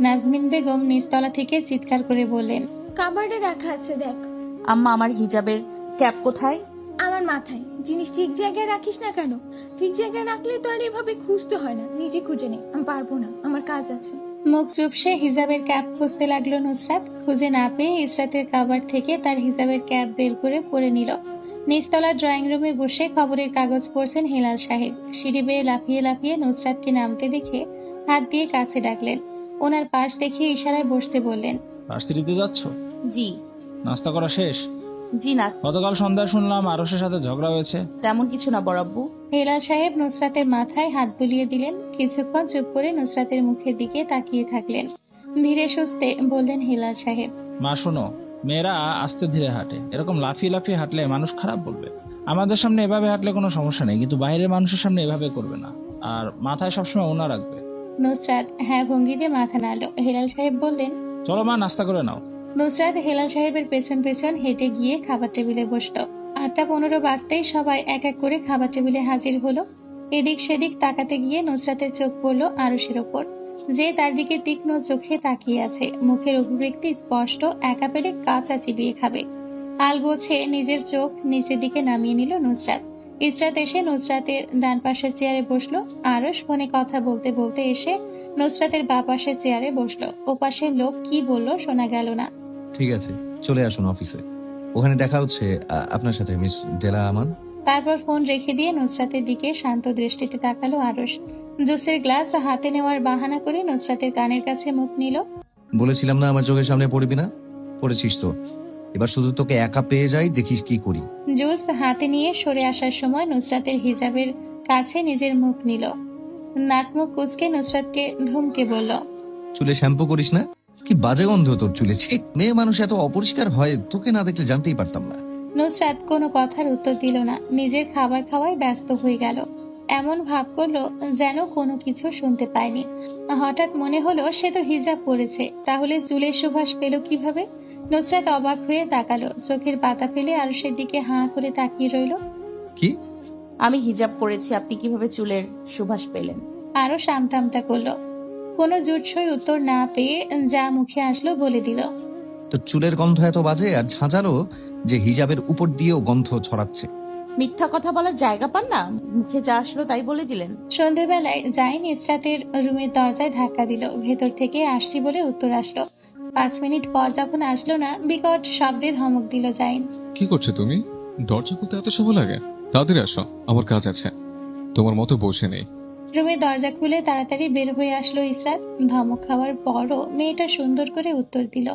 নাজমিন বেগম নিচতলা থেকে চিৎকার করে বললেন, কাবার্ডে রাখা আছে, দেখ। আম্মা, আমার হিজাবের ক্যাপ কোথায়? আমার মাথায়। জিনিস ঠিক জায়গায় রাখিস না কেন? ঠিক জায়গায় রাখলে তো আর এভাবে খুঁজতে হয় না, নিজে খুঁজে নে। আমি পারবো না, আমার কাজ আছে। মুখ চুপসে হিজাবের ক্যাপ খুঁজতে লাগলো নুসরাত। খুঁজে না পেয়ে ইসরাতের কাবার্ড থেকে তার হিজাবের ক্যাপ বের করে পরে নিল। নিচতলার ড্রয়িং রুমে বসে খবরের কাগজ পড়ছেন হেলাল সাহেব। সিঁড়ি বেয়ে লাফিয়ে লাফিয়ে নুসরাতকে নামতে দেখে হাত দিয়ে কাছে ডাকলেন। ওনার পাশ দেখিয়ে ইশারায় বসতে বললেন, ভার্সিটিতে যাচ্ছ? জি। নাস্তা করা শেষ? জি না, গতকাল সন্ধ্যায় শুনলাম আরশের সাথে ঝগড়া হয়েছে। তেমন কিছু না বড় আব্বু। হেলাল সাহেব নুসরাতের মাথায় হাত বুলিয়ে দিলেন। কিছুক্ষণ চুপ করে নুসরাতের মুখের দিকে তাকিয়ে থাকলেন। ধীরে সুস্থে বললেন হেলাল সাহেব, মা শোনো, মেয়েরা আস্তে ধীরে হাঁটে, এরকম লাফিয়ে লাফিয়ে হাঁটলে মানুষ খারাপ বলবে। আমাদের সামনে এভাবে হাঁটলে কোনো সমস্যা নেই, কিন্তু বাইরের মানুষের সামনে এভাবে করবে না। আর মাথায় সবসময় ওনা রাখবে। নুসরাত হ্যাঁ ভঙ্গিতে মাথা নাড়ল। হেলাল সাহেব বললেন, চলো মা, নাস্তা করে নাও। নুসরাত হেলাল সাহেবের পেছন পেছন হেঁটে গিয়ে খাবার টেবিলে বসলো। 8:15 বাজতেই সবাই এক এক করে খাবার টেবিলে হাজির হলো। এদিক সেদিক তাকাতে গিয়ে নুসরাতের চোখ পড়লো আরশের ওপর, যে তার দিকে তীক্ষ্ণ চোখে তাকিয়ে আছে। মুখের অভিব্যক্তি স্পষ্ট, একা পেলে কাঁচা চিবিয়ে খাবে। হাল গোছে নিজের চোখ নিচের দিকে নামিয়ে নিল নুসরাত। ইসরাত এসে নুসরাতের ডান পাশের চেয়ারে বসলো। আরশ ফোনে কথা বলতে বলতে এসে নুসরাতের বাঁ পাশের চেয়ারে বসলো। ওপাশের লোক কি বলল শোনা গেল না। ঠিক আছে, চলে আসুন অফিসে, ওখানে দেখা হচ্ছে আপনার সাথে, মিস ডেলা আমান। তারপর ফোন রেখে দিয়ে নুসরাতের দিকে শান্ত দৃষ্টিতে তাকালো আরশ। জুসের গ্লাস হাতে নেওয়ার বাহানা করে নুসরাতের কানের কাছে মুখ নিল। বলেছিলাম না আমার চোখের সামনে পড়বি না? পড়েছিস তো, এবার শুধু তোকে একা পেয়ে যাই, দেখিস কি করি। জুস হাতে নিয়ে সরে আসার সময় নুসরাতের হিজাবের কাছে নিজের মুখ নিল। নাক মুখ কুচকে নুসরাতকে ধমকে বলল, চুলে শ্যাম্পু করিস না? কি বাজে গন্ধ তোর চুলে, ছি! মেয়ে মানুষ এত অপরিষ্কার হয়, তোকে না দেখলে জানতেই পারতাম না। নুসরাত কোনো কথার উত্তর দিল না, নিজের খাবার খাওয়ায় ব্যস্ত হয়ে গেল। এমন ভাব করলো যেন কোনো কিছু শুনতে পায়নি। হঠাৎ মনে হলো সে তো হিজাব পরেছে, তাহলে চুলের সুবাস পেল কিভাবে? নুসরাত অবাক হয়ে তাকালো, চোখের পাতা ফেলে আরশের দিকে হাঁ করে তাকিয়ে রইল। কি? আমি হিজাব করেছি, আপনি কিভাবে চুলের সুবাস পেলেন? আরো আমতা করলো। কোনো জুটসই উত্তর না পেয়ে যা মুখে আসলো বলে দিল, তোর চুলের গন্ধ এত বাজে আর ঝাঁঝালো যে হিজাবের উপর দিয়েও গন্ধ ছড়াচ্ছে। মিথ্যা কথা বলার জায়গা পান না, মুখে যা আসলো তাই বলে দিলেন। সন্ধেবেলায় জাইন ইসরাতের রুমের দরজায় ধাক্কা দিল। ভেতর থেকে আসছি বলে উত্তর আসলো। 5 মিনিট পর যখন আসলো না, বিকট শব্দে ধমক দিল জাইন। কি করছো তুমি? দরজা খুলতে এত সময় লাগে? তাড়াতাড়ি আসো, আমার কাজ আছে। তোমার মতো বসে নেই। রুমের দরজা খুলে তাড়াতাড়ি বের হয়ে আসলো ইসরাত। ধমক খাওয়ার পরও মেয়েটা সুন্দর করে উত্তর দিল,